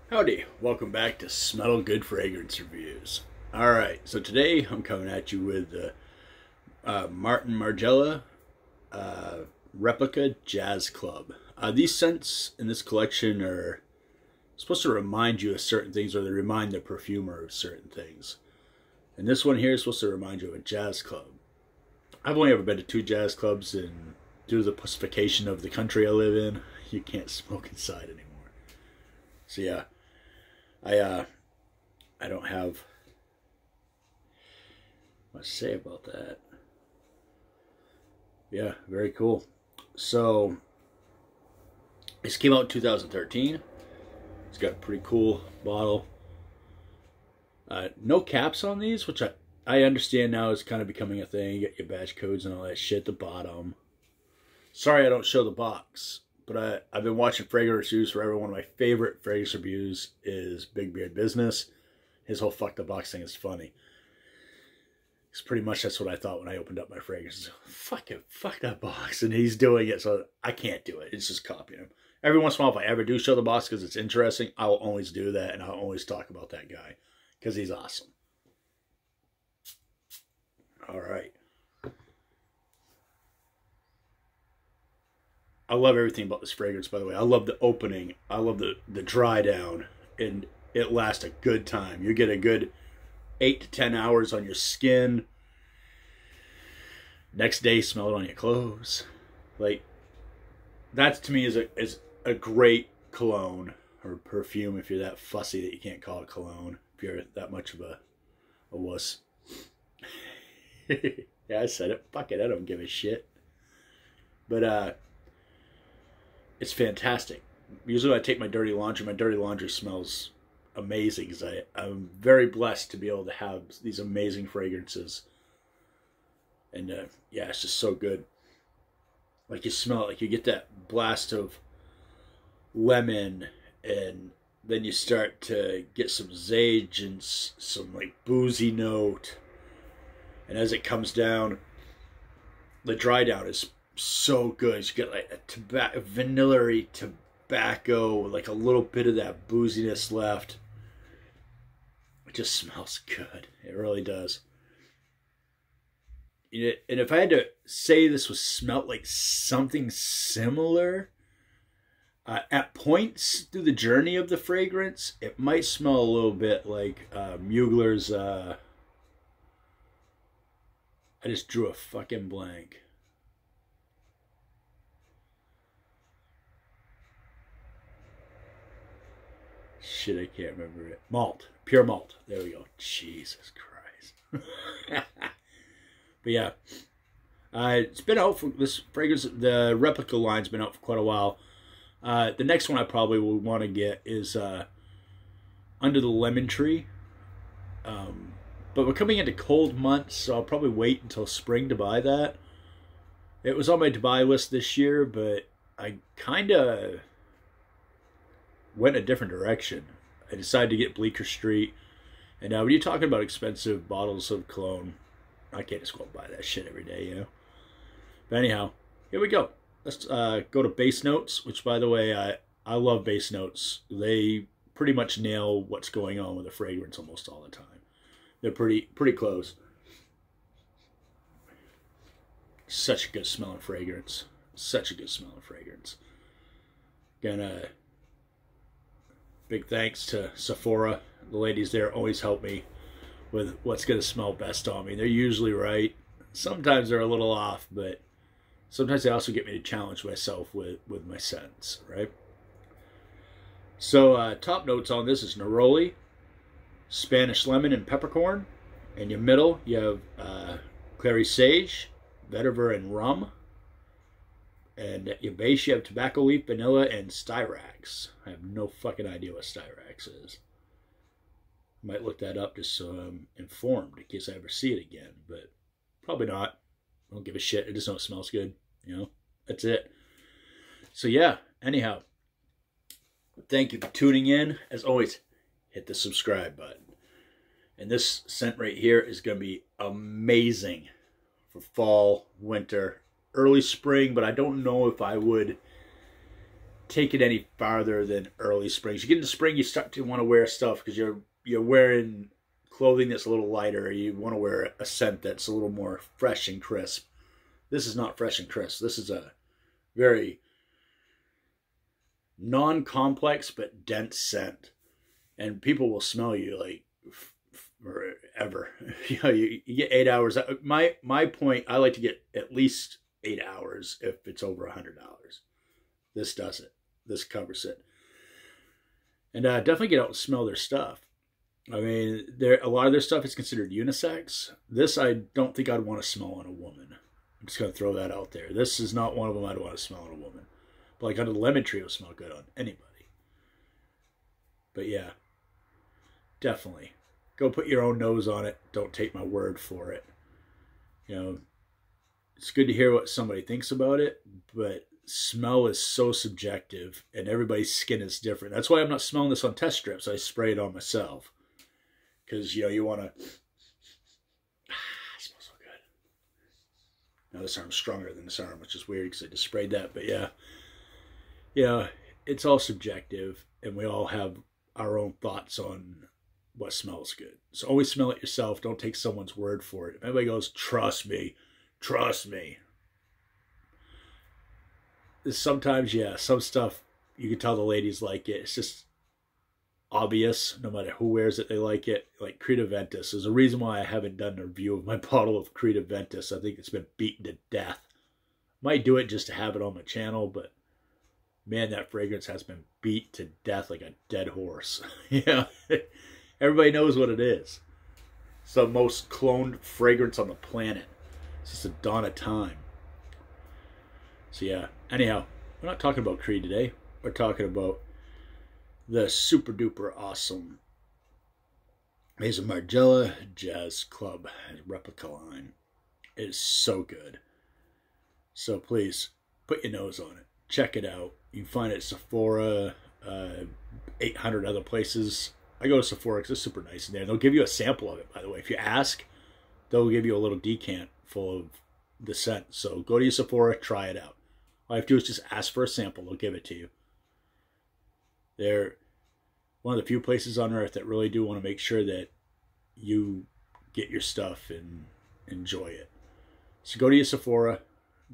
Howdy, welcome back to Smell Good Fragrance Reviews. Alright, so today I'm coming at you with the Maison Margiela Replica Jazz Club. These scents in this collection are supposed to remind you of certain things, or they remind the perfumer of certain things. And this one here is supposed to remind you of a jazz club. I've only ever been to 2 jazz clubs, and due to the pacification of the country I live in, you can't smoke inside anymore. So yeah, I don't have much to say about that. Yeah, very cool. So this came out in 2013. It's got a pretty cool bottle. No caps on these, which I understand now is kind of becoming a thing. You get your batch codes and all that shit at the bottom. Sorry I don't show the box, but I've been watching fragrance reviews forever. One of my favorite fragrance reviews is Big Beard Business. His whole fuck the box thing is funny. It's pretty much that's what I thought when I opened up my fragrances. Fuck it, fuck that box. And he's doing it, so I can't do it. It's just copying him. Every once in a while, if I ever do show the box because it's interesting, I will always do that, and I'll always talk about that guy because he's awesome. All right. I love everything about this fragrance, by the way. I love the opening. I love the dry down, and it lasts a good time. You get a good 8 to 10 hours on your skin. Next day, smell it on your clothes. Like, that to me is a great cologne or perfume if you're that fussy that you can't call it cologne. If you're that much of a wuss. Yeah, I said it. Fuck it, I don't give a shit. But it's fantastic. Usually when I take my dirty laundry smells amazing because I'm very blessed to be able to have these amazing fragrances. And yeah, it's just so good. Like, you smell it, like you get that blast of lemon, and then you start to get some sage and some like boozy note. And as it comes down, the dry down is so good. You get like a vanilla-y tobacco, like a little bit of that booziness left. It just smells good. It really does. And if I had to say this was smelt like something similar, at points through the journey of the fragrance, it might smell a little bit like Mugler's. I just drew a fucking blank. Shit, I can't remember it. Malt. Pure malt. There we go. Jesus Christ. But yeah. It's been out for this fragrance. The Replica line's been out for quite a while. The next one I probably will want to get is Under the Lemon Tree. But we're coming into cold months, so I'll probably wait until spring to buy that. It was on my to buy list this year, but I kind of went a different direction. I decided to get Bleecker Street. And now when you're talking about expensive bottles of cologne, I can't just go and buy that shit every day, you know. But anyhow, here we go. Let's go to base notes, which, by the way, I love base notes. They pretty much nail what's going on with a fragrance almost all the time. They're pretty close. Such a good smelling fragrance. Such a good smelling fragrance. Again, big thanks to Sephora. The ladies there always help me with what's going to smell best on me. They're usually right. Sometimes they're a little off, but sometimes they also get me to challenge myself with my scents, right? So top notes on this is neroli, Spanish lemon, and peppercorn. In your middle, you have clary sage, vetiver, and rum. And at your base, you have tobacco leaf, vanilla, and styrax. I have no fucking idea what styrax is. Might look that up just so I'm informed in case I ever see it again. But probably not. I don't give a shit. I just know it smells good. You know? That's it. So yeah, anyhow. Thank you for tuning in. As always, hit the subscribe button. And this scent right here is going to be amazing for fall, winter, early spring, but I don't know if I would take it any farther than early springs. You get into spring, you start to want to wear stuff because you're wearing clothing that's a little lighter. You want to wear a scent that's a little more fresh and crisp. This is not fresh and crisp. This is a very non-complex but dense scent, and people will smell you like forever. You get 8 hours. My point, I like to get at least 8 hours if it's over $100. This does it. This covers it. And definitely get out and smell their stuff. I mean, a lot of their stuff is considered unisex. This I don't think I'd want to smell on a woman. I'm just going to throw that out there. This is not one of them I'd want to smell on a woman. But like under the lemon tree, will smell good on anybody. But yeah, definitely. Go put your own nose on it. Don't take my word for it. You know, it's good to hear what somebody thinks about it, but smell is so subjective and everybody's skin is different. That's why I'm not smelling this on test strips. I spray it on myself. Because, you know, you want to... it smells so good. Now this arm's stronger than this arm, which is weird because I just sprayed that. But yeah. Yeah, it's all subjective, and we all have our own thoughts on what smells good. So always smell it yourself. Don't take someone's word for it. If anybody goes, trust me, sometimes, yeah, some stuff, you can tell the ladies like it. It's just obvious. No matter who wears it, they like it. Like Creed Aventus. There's a reason why I haven't done a review of my bottle of Creed Aventus. I think it's been beaten to death. Might do it just to have it on my channel, but man, that fragrance has been beat to death like a dead horse. Yeah, everybody knows what it is. It's the most cloned fragrance on the planet. It's just a dawn of time. So yeah, anyhow, we're not talking about Creed today. We're talking about the super duper awesome Maison Margiela Jazz Club Replica line. It is so good. So please, put your nose on it. Check it out. You can find it at Sephora, 800 other places. I go to Sephora because it's super nice in there. They'll give you a sample of it, by the way. If you ask, they'll give you a little decant full of the scent. So go to your Sephora, try it out. All you have to do is just ask for a sample. They'll give it to you. They're one of the few places on earth that really do want to make sure that you get your stuff and enjoy it. So go to your Sephora,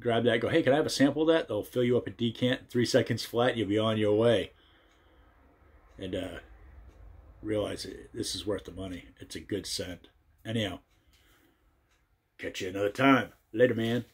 grab that, go, hey, can I have a sample of that? They'll fill you up a decant, 3 seconds flat, and you'll be on your way. And realize this is worth the money. It's a good scent. Anyhow, catch you another time. Later, man.